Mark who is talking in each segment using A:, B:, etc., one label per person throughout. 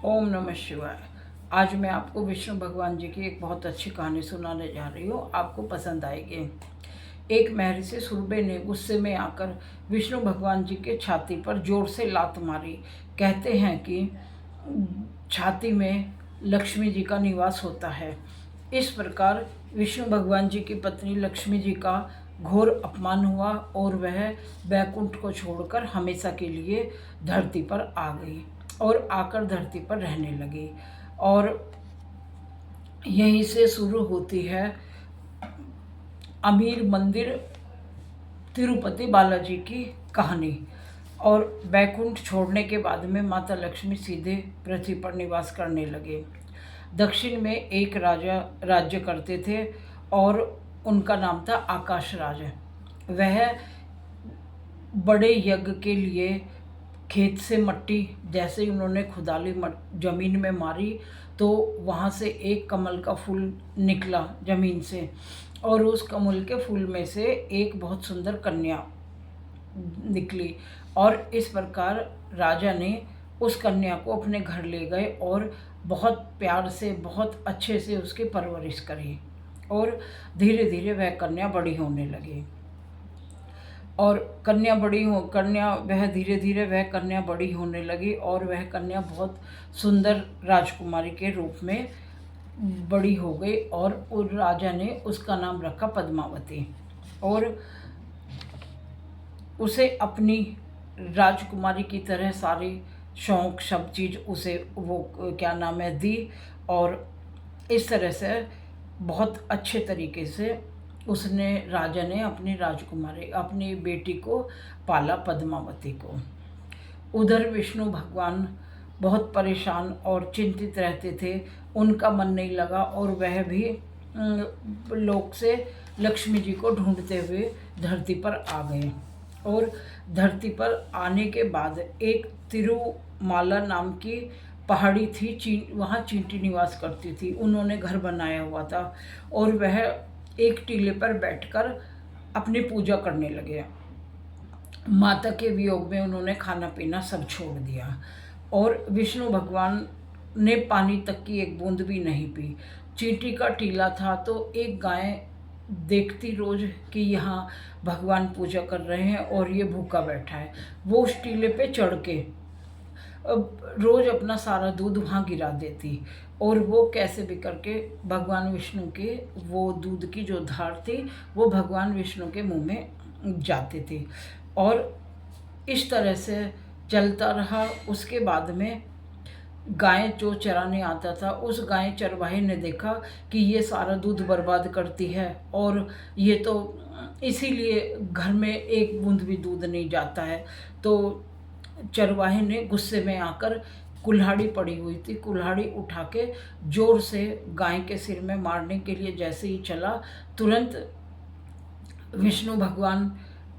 A: ओम नमः शिवाय। आज मैं आपको विष्णु भगवान जी की एक बहुत अच्छी कहानी सुनाने जा रही हूँ, आपको पसंद आएगी। एक महर्षि सुरभि ने गुस्से में आकर विष्णु भगवान जी के छाती पर जोर से लात मारी। कहते हैं कि छाती में लक्ष्मी जी का निवास होता है। इस प्रकार विष्णु भगवान जी की पत्नी लक्ष्मी जी का घोर अपमान हुआ और वह बैकुंठ को छोड़कर हमेशा के लिए धरती पर आ गई और आकर धरती पर रहने लगी। और यहीं से शुरू होती है अमीर मंदिर तिरुपति बालाजी की कहानी। और बैकुंठ छोड़ने के बाद में माता लक्ष्मी सीधे पृथ्वी पर निवास करने लगे। दक्षिण में एक राजा राज्य करते थे और उनका नाम था आकाश राज। वह बड़े यज्ञ के लिए खेत से मट्टी जैसे ही उन्होंने खुदाली जमीन में मारी तो वहाँ से एक कमल का फूल निकला जमीन से, और उस कमल के फूल में से एक बहुत सुंदर कन्या निकली। और इस प्रकार राजा ने उस कन्या को अपने घर ले गए और बहुत प्यार से बहुत अच्छे से उसकी परवरिश करी। और धीरे धीरे वह कन्या बड़ी होने लगी और धीरे धीरे वह कन्या बड़ी होने लगी और वह कन्या बहुत सुंदर राजकुमारी के रूप में बड़ी हो गई। और उस राजा ने उसका नाम रखा पद्मावती। और उसे अपनी राजकुमारी की तरह सारी शौक सब चीज़ उसे वो क्या नाम है दी। और इस तरह से बहुत अच्छे तरीके से राजा ने अपनी बेटी को पाला, पद्मावती को। उधर विष्णु भगवान बहुत परेशान और चिंतित रहते थे। उनका मन नहीं लगा और वह भी लोक से लक्ष्मी जी को ढूंढते हुए धरती पर आ गए। और धरती पर आने के बाद एक तिरुमाला नाम की पहाड़ी थी, वहाँ चींटी निवास करती थी। उन्होंने घर बनाया हुआ था और वह एक टीले पर बैठकर अपनी पूजा करने लगे। माता के वियोग में उन्होंने खाना पीना सब छोड़ दिया और विष्णु भगवान ने पानी तक की एक बूंद भी नहीं पी। चींटी का टीला था तो एक गाय देखती रोज कि यहाँ भगवान पूजा कर रहे हैं और ये भूखा बैठा है। वो उस टीले पे चढ़ के रोज अपना सारा दूध वहाँ गिरा देती और वो कैसे भी करके भगवान विष्णु के वो दूध की जो धार थी वो भगवान विष्णु के मुंह में जाती थी। और इस तरह से चलता रहा। उसके बाद में गाय जो चराने आता था, उस गाय चरवाहे ने देखा कि ये सारा दूध बर्बाद करती है और ये तो इसीलिए घर में एक बूंद भी दूध नहीं जाता है। तो चरवाहे ने गुस्से में आकर कुल्हाड़ी पड़ी हुई थी, कुल्हाड़ी उठा के जोर से गाय के सिर में मारने के लिए जैसे ही चला, तुरंत विष्णु भगवान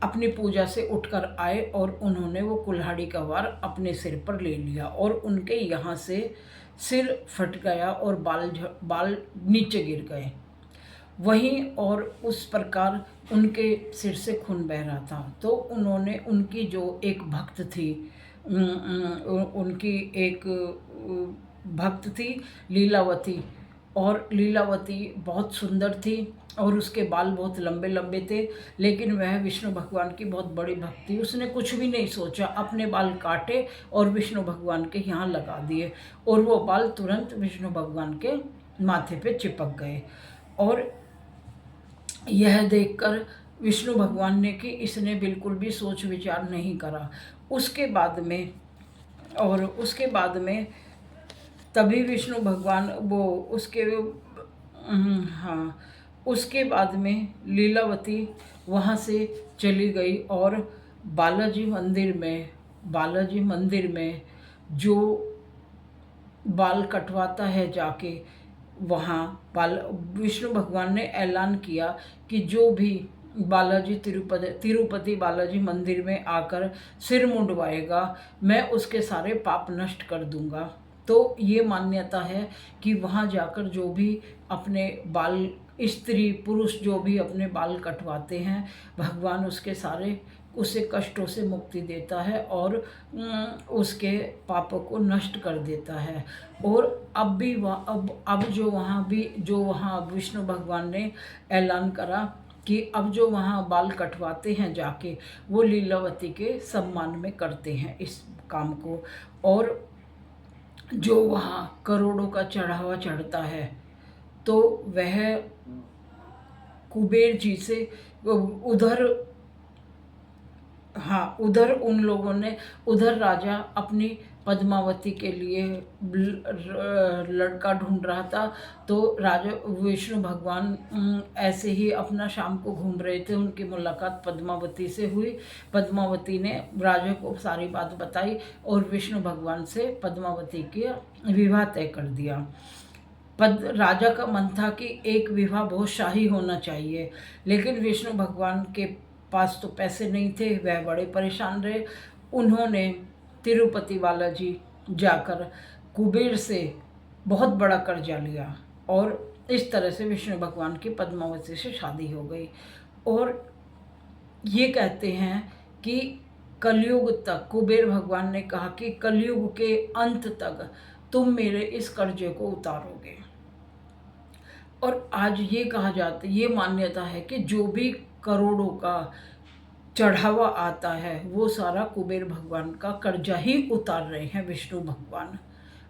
A: अपनी पूजा से उठकर आए और उन्होंने वो कुल्हाड़ी का वार अपने सिर पर ले लिया और उनके यहाँ से सिर फट गया और बाल नीचे गिर गए वहीं। और उस प्रकार उनके सिर से खून बह रहा था। तो उन्होंने उनकी जो एक भक्त थी, उनकी एक भक्त थी लीलावती, और लीलावती बहुत सुंदर थी और उसके बाल बहुत लंबे लंबे थे। लेकिन वह विष्णु भगवान की बहुत बड़ी भक्त थी। उसने कुछ भी नहीं सोचा, अपने बाल काटे और विष्णु भगवान के यहाँ लगा दिए और वो बाल तुरंत विष्णु भगवान के माथे पे चिपक गए। और यह देखकर विष्णु भगवान ने कि इसने बिल्कुल भी सोच विचार नहीं करा। उसके बाद में तभी विष्णु भगवान उसके बाद में लीलावती वहाँ से चली गई और बालाजी मंदिर में जो बाल कटवाता है जाके, वहाँ विष्णु भगवान ने ऐलान किया कि जो भी तिरुपति बालाजी मंदिर में आकर सिर मुंडवाएगा मैं उसके सारे पाप नष्ट कर दूंगा। तो ये मान्यता है कि वहाँ जाकर जो भी अपने बाल, स्त्री पुरुष जो भी अपने बाल कटवाते हैं, भगवान उसके सारे उसे कष्टों से मुक्ति देता है और उसके पापों को नष्ट कर देता है। और अब भी अब जो वहाँ विष्णु भगवान ने ऐलान करा कि अब जो वहाँ बाल कटवाते हैं जाके, वो लीलावती के सम्मान में करते हैं इस काम को। और जो वहाँ करोड़ों का चढ़ावा चढ़ता है तो वह कुबेर जी से उधर, हाँ, उधर उन लोगों ने, उधर राजा अपनी पद्मावती के लिए लड़का ढूंढ रहा था। तो राजा विष्णु भगवान ऐसे ही अपना शाम को घूम रहे थे, उनकी मुलाकात पद्मावती से हुई। पद्मावती ने राजा को सारी बात बताई और विष्णु भगवान से पद्मावती के विवाह तय कर दिया। राजा का मन था कि एक विवाह बहुत शाही होना चाहिए, लेकिन विष्णु भगवान के पास तो पैसे नहीं थे, वह बड़े परेशान रहे। उन्होंने तिरुपति बालाजी जाकर कुबेर से बहुत बड़ा कर्जा लिया और इस तरह से विष्णु भगवान की पद्मावती से शादी हो गई। और ये कहते हैं कि कलयुग तक कुबेर भगवान ने कहा कि कलयुग के अंत तक तुम मेरे इस कर्जे को उतारोगे। और आज ये कहा जाता, ये मान्यता है कि जो भी करोड़ों का चढ़ावा आता है वो सारा कुबेर भगवान का कर्जा ही उतार रहे हैं विष्णु भगवान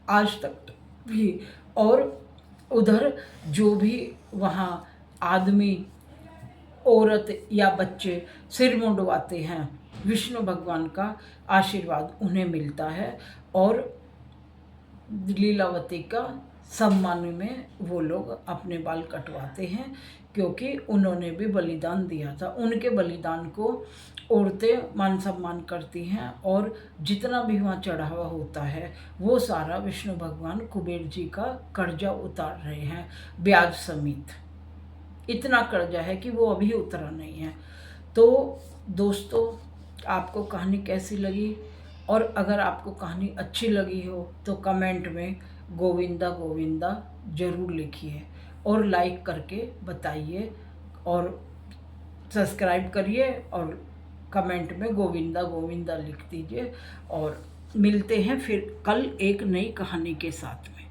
A: आज तक भी। और उधर जो भी वहाँ आदमी, औरत या बच्चे सिर मुंडवाते हैं, विष्णु भगवान का आशीर्वाद उन्हें मिलता है और लीलावती का सम्मान में वो लोग अपने बाल कटवाते हैं, क्योंकि उन्होंने भी बलिदान दिया था। उनके बलिदान को औरतें मान सम्मान करती हैं और जितना भी वहाँ चढ़ावा होता है वो सारा विष्णु भगवान कुबेर जी का कर्जा उतार रहे हैं, ब्याज समेत। इतना कर्जा है कि वो अभी उतरा नहीं है। तो दोस्तों, आपको कहानी कैसी लगी? और अगर आपको कहानी अच्छी लगी हो तो कमेंट में गोविंदा गोविंदा ज़रूर लिखिए और लाइक करके बताइए और सब्सक्राइब करिए और कमेंट में गोविंदा गोविंदा लिख दीजिए। और मिलते हैं फिर कल एक नई कहानी के साथ में।